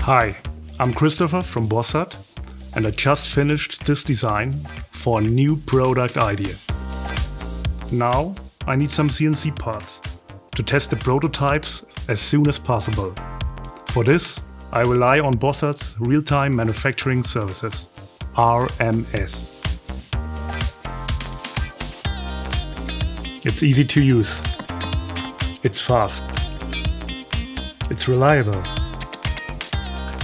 Hi, I'm Christopher from Bossard, and I just finished this design for a new product idea. Now I need some CNC parts to test the prototypes as soon as possible. For this, I rely on Bossard's real-time manufacturing services, RMS. It's easy to use. It's fast. It's reliable.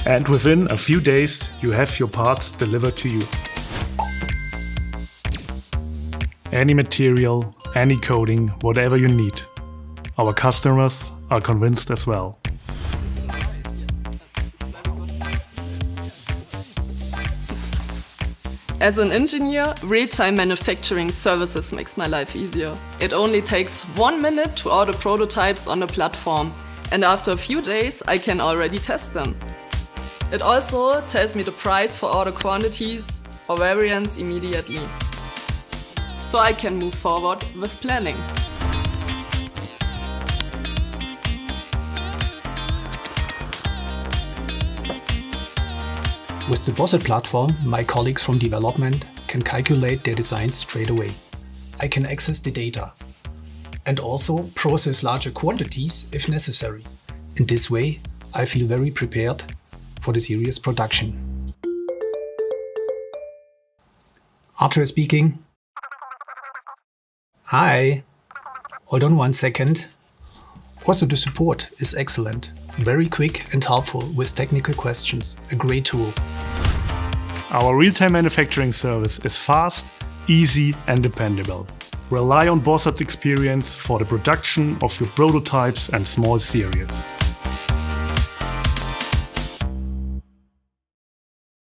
And within a few days, you have your parts delivered to you. Any material, any coding, whatever you need. Our customers are convinced as well. As an engineer, real-time manufacturing services makes my life easier. It only takes 1 minute to order prototypes on the platform, and after a few days I can already test them. It also tells me the price for order quantities or variants immediately, so I can move forward with planning. With the Bossard platform, my colleagues from development can calculate their designs straight away. I can access the data and also process larger quantities if necessary. In this way, I feel very prepared for the serious production. Arthur speaking. Hi. Hold on 1 second. Also, the support is excellent. Very quick and helpful with technical questions. A great tool. Our real-time manufacturing service is fast, easy and dependable. Rely on Bossard's experience for the production of your prototypes and small series.